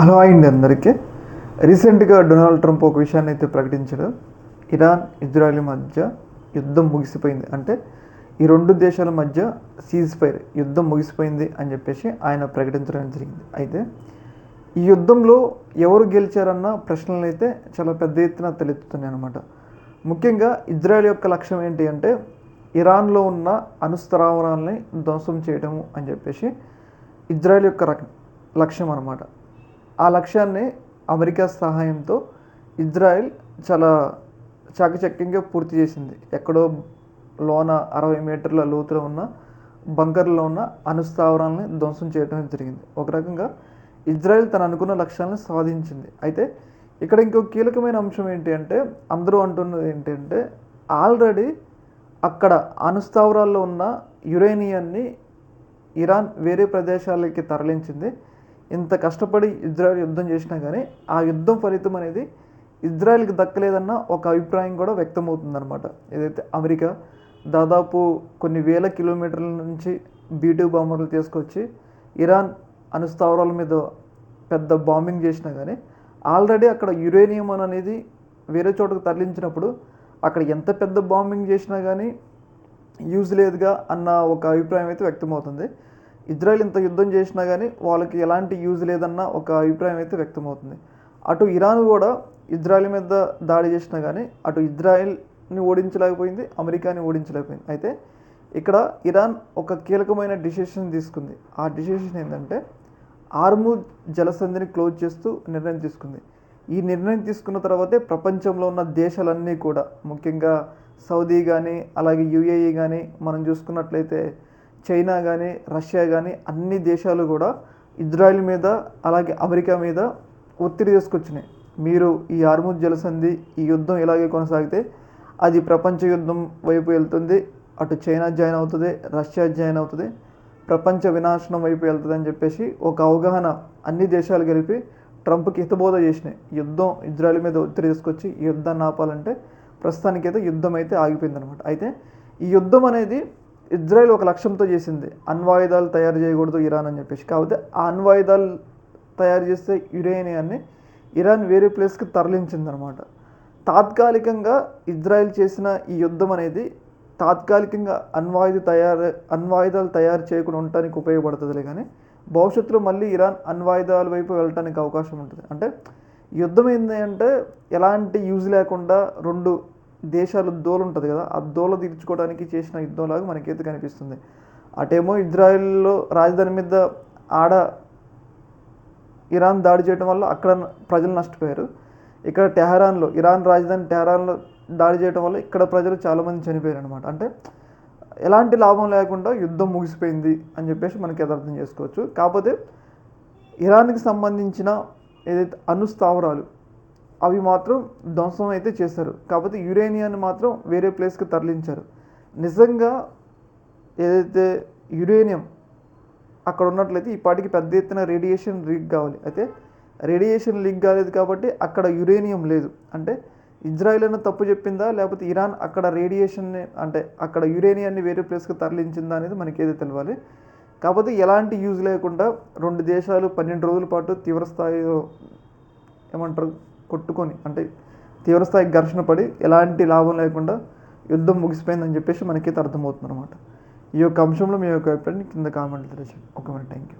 Hello అండి అందరికీ. రీసెంట్గా డొనాల్డ్ ట్రంప్ ఒక విషయాన్ని అయితే ప్రకటించాడు. ఇరాన్ ఇజ్రాయెల్ మధ్య యుద్ధం ముగిసిపోయింది, అంటే ఈ రెండు దేశాల మధ్య సీజ్ ఫైర్ యుద్ధం ముగిసిపోయింది అని చెప్పేసి ఆయన ప్రకటించడం జరిగింది. అయితే ఈ యుద్ధంలో ఎవరు గెలిచారన్న ప్రశ్నలు అయితే చాలా పెద్ద ఎత్తున తలెత్తుతున్నాయి అన్నమాట. ముఖ్యంగా ఇజ్రాయెల్ యొక్క లక్ష్యం ఏంటి అంటే ఇరాన్లో ఉన్న అణుస్థావరాలని ధ్వంసం చేయడము అని చెప్పేసి ఇజ్రాయెల్ యొక్క లక్ష్యం అన్నమాట. ఆ లక్ష్యాన్ని అమెరికా సహాయంతో ఇజ్రాయెల్ చాలా చాకచక్యంగా పూర్తి చేసింది. ఎక్కడో లోన 60 మీటర్ల లోతులో ఉన్న బంకర్లో ఉన్న అణుస్థావరాలని ధ్వంసం చేయడం జరిగింది. ఒక రకంగా ఇజ్రాయెల్ తను అనుకున్న లక్ష్యాలను సాధించింది. అయితే ఇక్కడ ఇంకో కీలకమైన అంశం ఏంటి అంటే అందరూ అంటున్నది ఏంటంటే ఆల్రెడీ అక్కడ అణుస్థావరాల్లో ఉన్న యురేనియాన్ని ఇరాన్ వేరే ప్రదేశాలకి తరలించింది. ఇంత కష్టపడి ఇజ్రాయెల్ యుద్ధం చేసినా కానీ ఆ యుద్ధం ఫలితం అనేది ఇజ్రాయెల్కి దక్కలేదన్న ఒక అభిప్రాయం కూడా వ్యక్తమవుతుందన్నమాట. ఏదైతే అమెరికా దాదాపు కొన్ని వేల కిలోమీటర్ల నుంచి B-2 బాంబర్లు తీసుకొచ్చి ఇరాన్ అణుస్థావరాల మీద పెద్ద బాంబింగ్ చేసినా కానీ ఆల్రెడీ అక్కడ యురేనియం అనేది వేరే చోటకు తరలించినప్పుడు అక్కడ ఎంత పెద్ద బాంబింగ్ చేసినా కానీ యూజ్ లేదుగా అన్న ఒక అభిప్రాయం అయితే వ్యక్తమవుతుంది. ఇజ్రాయెల్ ఇంత యుద్ధం చేసినా కానీ వాళ్ళకి ఎలాంటి యూజ్ లేదన్న ఒక అభిప్రాయం అయితే వ్యక్తమవుతుంది. అటు ఇరాన్ కూడా ఇజ్రాయెల్ మీద దాడి చేసినా కానీ అటు ఇజ్రాయెల్ని ఓడించలేకపోయింది, అమెరికాని ఓడించలేకపోయింది. అయితే ఇక్కడ ఇరాన్ ఒక కీలకమైన డిసిషన్ తీసుకుంది. ఆ డిసిషన్ ఏంటంటే హార్ముజ్ జలసంధిని క్లోజ్ చేస్తూ నిర్ణయం తీసుకుంది. ఈ నిర్ణయం తీసుకున్న తర్వాతే ప్రపంచంలో ఉన్న దేశాలన్నీ కూడా, ముఖ్యంగా సౌదీ కానీ అలాగే UAE కానీ మనం చూసుకున్నట్లయితే చైనా కానీ రష్యా కానీ అన్ని దేశాలు కూడా ఇజ్రాయెల్ మీద అలాగే అమెరికా మీద ఒత్తిడి తీసుకొచ్చినాయి. మీరు ఈ హార్ముజ్ జలసంధి ఈ యుద్ధం ఇలాగే కొనసాగితే అది ప్రపంచ యుద్ధం వైపు వెళ్తుంది, అటు చైనా జాయిన్ అవుతుంది, రష్యా జాయిన్ అవుతుంది, ప్రపంచ వినాశనం వైపు వెళ్తుంది అని చెప్పేసి ఒక అవగాహన అన్ని దేశాలు కలిపి ట్రంప్కి హితబోధ చేసినాయి. యుద్ధం ఇజ్రాయెల్ మీద ఒత్తిడి తీసుకొచ్చి ఈ యుద్ధాన్ని ఆపాలంటే ప్రస్తుతానికైతే యుద్ధం అయితే ఆగిపోయిందనమాట. అయితే ఈ యుద్ధం అనేది ఇజ్రాయెల్ ఒక లక్ష్యంతో చేసింది, అణ్వాయుధాలు తయారు చేయకూడదు ఇరాన్ అని చెప్పేసి. కాకపోతే ఆ అణ్వాయుధాలు తయారు చేస్తే యురేనియాన్ని ఇరాన్ వేరే ప్లేస్కి తరలించిందనమాట. తాత్కాలికంగా ఇజ్రాయెల్ చేసిన ఈ యుద్ధం అనేది తాత్కాలికంగా అణ్వాయుధాలు తయారు చేయకుండా ఉండటానికి ఉపయోగపడుతుందిలే, కానీ భవిష్యత్తులో మళ్ళీ ఇరాన్ అణ్వాయుధాల వైపు వెళ్ళటానికి అవకాశం ఉంటుంది. అంటే యుద్ధం ఏంటి అంటే ఎలాంటి యూజ్ లేకుండా రెండు దేశాలు దోలు ఉంటుంది కదా, ఆ దోల తీర్చుకోవడానికి చేసిన యుద్ధంలాగా మనకైతే కనిపిస్తుంది. అటేమో ఇజ్రాయెల్లో రాజధాని మీద ఇరాన్ దాడి చేయడం వల్ల అక్కడ ప్రజలు నష్టపోయారు. ఇక్కడ టెహరాన్లో ఇరాన్ రాజధాని టెహరాన్లో దాడి చేయడం వల్ల ఇక్కడ ప్రజలు చాలామంది చనిపోయారు అనమాట. అంటే ఎలాంటి లాభం లేకుండా యుద్ధం ముగిసిపోయింది అని చెప్పేసి మనకి అర్థం చేసుకోవచ్చు. కాకపోతే ఇరాన్కి సంబంధించిన ఏదైతే అణుస్థావరాలు అవి మాత్రం ధ్వంసం అయితే చేశారు. కాకపోతే యురేనియాన్ని మాత్రం వేరే ప్లేస్కి తరలించారు. నిజంగా ఏదైతే యురేనియం అక్కడ ఉన్నట్లయితే ఈ పాటికి పెద్ద ఎత్తున రేడియేషన్ లీక్ కావాలి. అయితే రేడియేషన్ లీక్ కాలేదు కాబట్టి అక్కడ యురేనియం లేదు. అంటే ఇజ్రాయెల్ అన్న తప్పు చెప్పిందా లేకపోతే ఇరాన్ అక్కడ రేడియేషన్ని అంటే అక్కడ యురేనియాన్ని వేరే ప్లేస్కి తరలించిందా అనేది మనకేదో తెలియాలి. కాకపోతే ఎలాంటి యూజ్ లేకుండా రెండు దేశాలు 12 రోజుల పాటు తీవ్రస్థాయిలో కొట్టుకొని, అంటే తీవ్రస్థాయి ఘర్షణ పడి ఎలాంటి లాభం లేకుండా యుద్ధం ముగిసిపోయిందని చెప్పేసి మనకైతే అర్థమవుతుంది అనమాట. ఈ యొక్క అంశంలో మీ యొక్క అభిప్రాయాన్ని కింద కామెంట్లు తెలియజేయండి. Okay, thank you.